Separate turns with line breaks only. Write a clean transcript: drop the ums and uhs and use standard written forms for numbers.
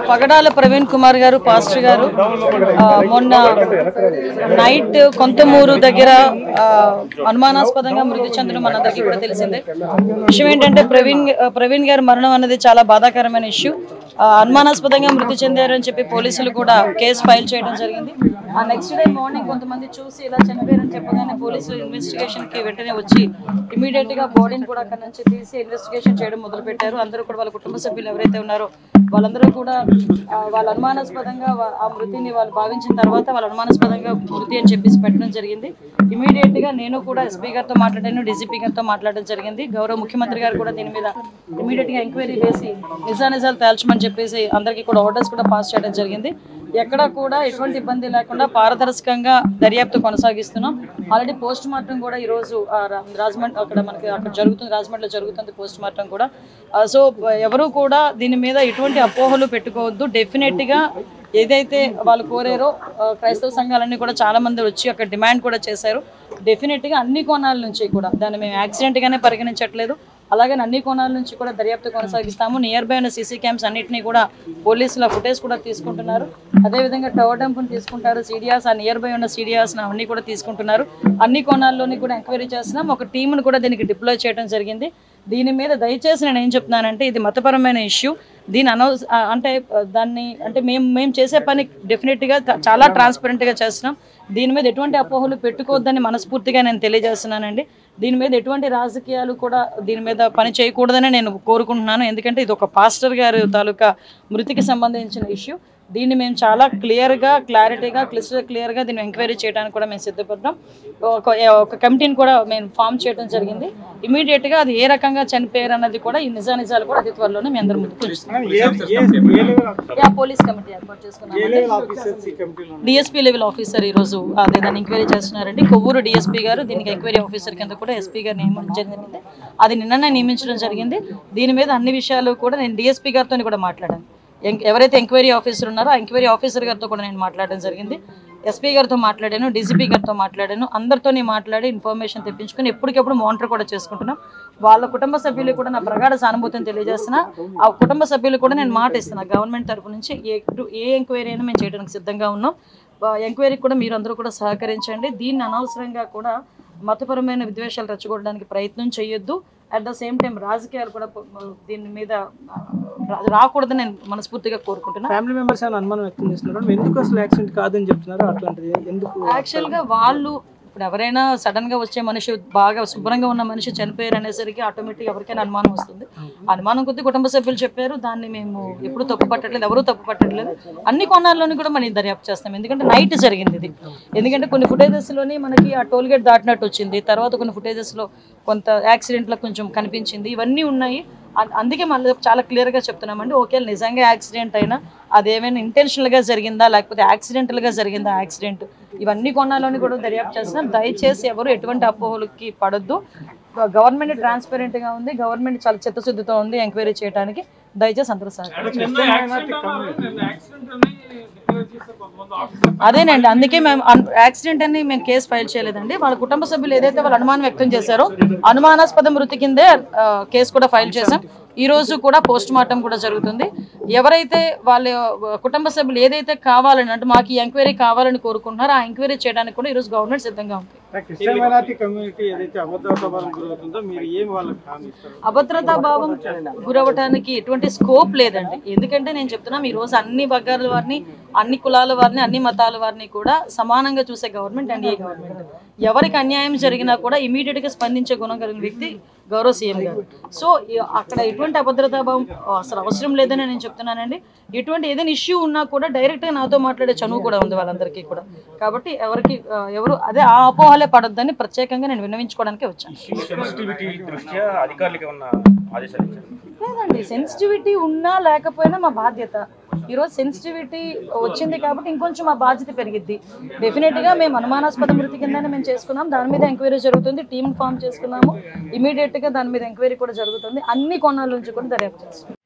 పగడాల ప్రవీణ్ కుమార్ గారు పాస్టర్ గారు మొన్న నైట్ కొంతమూరు దగ్గర అనుమానాస్పదంగా మృతి చెందడం మనందరికీ కూడా తెలిసిందే. విషయం ఏంటంటే ప్రవీణ్ గారి మరణం అనేది చాలా బాధాకరమైన ఇష్యూ. అనుమానాస్పదంగా మృతి చెందారని చెప్పి పోలీసులు కూడా కేసు ఫైల్ చేయడం జరిగింది. ఆ నెక్స్ట్ డే మార్నింగ్ కొంతమంది చూసి ఇలా చనిపోయారని చెప్పగానే పోలీసులు ఇన్వెస్టిగేషన్ కి వెంటనే వచ్చి ఇమీడియట్ గా బాడీని కూడా అక్కడ నుంచి తీసి ఇన్వెస్టిగేషన్ చేయడం మొదలు పెట్టారు. అందరూ కూడా వాళ్ళ కుటుంబ సభ్యులు ఎవరైతే ఉన్నారో వాళ్ళందరూ కూడా వాళ్ళ అనుమానాస్పదంగా ఆ మృతిని వాళ్ళు భావించిన తర్వాత వాళ్ళ అనుమానాస్పదంగా మృతి అని చెప్పేసి పెట్టడం జరిగింది. ఇమీడియట్ గా నేను కూడా ఎస్పీ గారితో మాట్లాడాను, డీజీపీ గారితో మాట్లాడడం జరిగింది. గౌరవ ముఖ్యమంత్రి గారు కూడా దీని మీద ఇమీడియట్ గా ఎంక్వైరీ వేసి నిజానిజాలు తేల్చమని చెప్పేసి అందరికీ కూడా ఆర్డర్స్ కూడా పాస్ చేయడం జరిగింది. ఎక్కడ కూడా ఎటువంటి ఇబ్బంది లేకుండా పారదర్శకంగా దర్యాప్తు కొనసాగిస్తున్నాం. ఆల్రెడీ పోస్ట్ మార్టం కూడా ఈరోజు రాజమండ్రి అక్కడ జరుగుతుంది, రాజమండ్రిలో జరుగుతుంది పోస్ట్ మార్టం కూడా. సో ఎవరు కూడా దీని మీద ఎటువంటి అపోహలు పెట్టుకోవద్దు. డెఫినెట్గా ఏదైతే వాళ్ళు కోరారో క్రైస్తవ సంఘాలన్నీ కూడా చాలా మంది వచ్చి అక్కడ డిమాండ్ కూడా చేశారు. డెఫినెట్గా అన్ని కోణాల నుంచి కూడా దాన్ని మేము యాక్సిడెంట్గానే పరిగణించట్లేదు. అలాగే అన్ని కోణాల నుంచి కూడా దర్యాప్తు కొనసాగిస్తాము. నియర్ బై ఉన్న సీసీ క్యామ్స్ అన్నింటినీ కూడా పోలీసుల ఫుటేజ్ కూడా తీసుకుంటున్నారు. అదేవిధంగా టవర్ డంప్ని తీసుకుంటారు, సీడియాస్, ఆ నియర్ బై ఉన్న సీడియాస్ అవన్నీ కూడా తీసుకుంటున్నారు. అన్ని కోణాల్లోని కూడా ఎంక్వైరీ చేస్తున్నాం. ఒక టీంను కూడా దీనికి డిప్లాయ్ చేయడం జరిగింది. దీని మీద దయచేసి నేను ఏం చెప్తున్నానంటే ఇది మతపరమైన ఇష్యూ. దీని మేము చేసే పని డెఫినెట్గా చాలా ట్రాన్స్పరెంట్గా చేస్తున్నాం. దీని మీద ఎటువంటి అపోహలు పెట్టుకోవద్దని మనస్ఫూర్తిగా నేను తెలియజేస్తున్నానండి. దీని మీద ఎటువంటి రాజకీయాలు కూడా దీని మీద పని చేయకూడదని నేను కోరుకుంటున్నాను. ఎందుకంటే ఇది ఒక పాస్టర్ గారి తాలూకా మృతికి సంబంధించిన ఇష్యూ. దీన్ని మేము చాలా క్లారిటీగా క్లియర్గా దీన్ని ఎంక్వైరీ చేయడానికి కూడా మేము సిద్ధపడ్డాం. ఒక కమిటీని కూడా మేము ఫామ్ చేయడం జరిగింది. ఇమీడియట్గా అది ఏ రకంగా చనిపోయారు అన్నది కూడా ఈ నిజాలు కూడా అతి త్వరలోనే మీ అందరి ముందుకు పోలీస్ కమిటీ ఏర్పాటు చేసుకున్నాం. డిఎస్పీ లెవెల్ ఆఫీసర్ ఈరోజు అదే దాన్ని ఎంక్వైరీ చేస్తున్నారండి. కొవ్వూరు డిఎస్పీ గారు దీనికి ఎంక్వైరీ ఆఫీసర్ కింద కూడా ఎస్పీ గారు నియమించడం జరిగింది. అది నిన్ననే నియమించడం జరిగింది. దీని మీద అన్ని విషయాలు కూడా నేను డిఎస్పీ గారితో కూడా మాట్లాడాను. ఎవరైతే ఎంక్వైరీ ఆఫీసర్ ఉన్నారో ఆ ఎంక్వైరీ ఆఫీసర్ గారితో కూడా నేను మాట్లాడడం జరిగింది. ఎస్పీ గారితో మాట్లాడాను, డీజీపీ గారితో మాట్లాడాను. అందరితో మాట్లాడి ఇన్ఫర్మేషన్ తెప్పించుకొని ఎప్పటికెప్పుడు మానిటర్ కూడా చేసుకుంటున్నాం. వాళ్ళ కుటుంబ సభ్యులు కూడా నా ప్రగాఢ సానుభూతిని తెలియజేస్తున్నా. ఆ కుటుంబ సభ్యులు కూడా నేను మాట ఇస్తున్నా, గవర్నమెంట్ తరఫు నుంచి ఏ ఎంక్వైరీ అయినా మేము చేయడానికి సిద్ధంగా ఉన్నాం. ఎంక్వైరీకి కూడా మీరు అందరూ కూడా సహకరించండి. దీన్ని అనవసరంగా కూడా మతపరమైన విద్వేషాలు రెచ్చగొట్టడానికి ప్రయత్నం చేయొద్దు. అట్ ద సేమ్ టైం రాజకీయాలు కూడా దీని మీద రాకూడదని నేను మనస్ఫూర్తిగా కోరుకుంటున్నాను.
ఫ్యామిలీ మెంబర్స్ ఏమైనా అనుమానం వ్యక్తం చేస్తున్నారు, ఎందుకు అసలు యాక్సిడెంట్ కాదని చెప్తున్నారు? అట్లాంటిది ఎందుకు?
యాక్చువల్గా వాళ్ళు ఇప్పుడు ఎవరైనా సడన్గా వచ్చే మనిషి, బాగా శుభ్రంగా ఉన్న మనిషి చనిపోయారు అనేసరికి ఆటోమేటిక్గా ఎవరికైనా అనుమానం వస్తుంది. అనుమానం కొద్ది కుటుంబ సభ్యులు చెప్పారు. దాన్ని మేము ఎప్పుడు తప్పు పట్టట్లేదు, ఎవరూ తప్పు పట్టట్లేదు. అన్ని కోణాల్లోని కూడా మనం దర్యాప్తు చేస్తాం. ఎందుకంటే నైట్ జరిగింది ఇది. ఎందుకంటే కొన్ని ఫుటేజెస్లోని మనకి ఆ టోల్ గేట్ దాటినట్టు వచ్చింది, తర్వాత కొన్ని ఫుటేజెస్లో కొంత యాక్సిడెంట్లో కొంచెం కనిపించింది. ఇవన్నీ ఉన్నాయి. అందుకే మళ్ళీ చాలా క్లియర్గా చెప్తున్నామండి. ఓకే, నిజంగా యాక్సిడెంట్ అయినా అదేమైనా ఇంటెన్షనల్గా జరిగిందా లేకపోతే యాక్సిడెంటల్గా జరిగిందా యాక్సిడెంట్, ఇవన్నీ కొన్నాలోని కూడా దర్యాప్తు చేస్తున్నాం. దయచేసి ఎవరు ఎటువంటి అపోహలకి పడొద్దు. గవర్నమెంట్ ట్రాన్స్పరెంట్గా ఉంది, గవర్నమెంట్ చాలా చిత్తశుద్ధితో ఉంది ఎంక్వైరీ చేయడానికి. దయచేసి అందరూ అదేనండి. అందుకే మేము యాక్సిడెంట్ అని మేము కేసు ఫైల్ చేయలేదండి. వాళ్ళ కుటుంబ సభ్యులు ఏదైతే వాళ్ళు అనుమానం వ్యక్తం చేశారో అనుమానాస్పద మృతి కిందే కేసు కూడా ఫైల్ చేశాం. ఈ రోజు కూడా పోస్ట్ మార్టం కూడా జరుగుతుంది. ఎవరైతే వాళ్ళ కుటుంబ సభ్యులు ఏదైతే కావాలని అంటే మాకు ఈ ఎంక్వైరీ కావాలని కోరుకుంటున్నారో ఆ ఎంక్వైరీ చేయడానికి కూడా ఈరోజు గవర్నమెంట్ సిద్ధంగా ఉంది. అభద్రతా భావం గురవటానికి ఎటువంటి స్కోప్ లేదండి. ఎందుకంటే నేను చెప్తున్నాను, ఈ రోజు అన్ని వర్గాల వారిని, అన్ని కులాల వారిని, అన్ని మతాల వారిని కూడా సమానంగా చూసే గవర్నమెంట్ ఎన్డీఏ గవర్నమెంట్. ఎవరికి అన్యాయం జరిగినా కూడా ఇమీడియట్ గా స్పందించే గుణం కలిగిన వ్యక్తి గౌరవ సీఎం గారు. సో అక్కడ ఎటువంటి అభద్రతా భావం అసలు అవసరం లేదని నేను చెప్తున్నానండి. ఎటువంటి ఏదైనా ఇష్యూ ఉన్నా కూడా డైరెక్ట్గా నాతో మాట్లాడే చనువు కూడా ఉంది వాళ్ళందరికీ కూడా. కాబట్టి ఎవరు అదే ఆ అపోహలే పడొద్దని ప్రత్యేకంగా నేను విన్నవించుకోవడానికి వచ్చాను. లేదండి, సెన్సిటివిటీ ఉన్నా లేకపోయినా మా బాధ్యత. ఈరోజు సెన్సిటివిటీ వచ్చింది కాబట్టి ఇంకొంచెం మా బాధ్యత పెరిగిద్ది. డెఫినెట్గా మేము అనుమానాస్పద మృతి కిందనే మేము చేసుకున్నాం. దాని మీద ఎంక్వైరీ జరుగుతుంది. టీమ్ ఫామ్ చేసుకున్నాము. ఇమీడియట్గా దాని మీద ఎంక్వైరీ కూడా జరుగుతుంది. అన్ని కోణాల నుంచి కూడా దర్యాప్తు చేస్తున్నాం.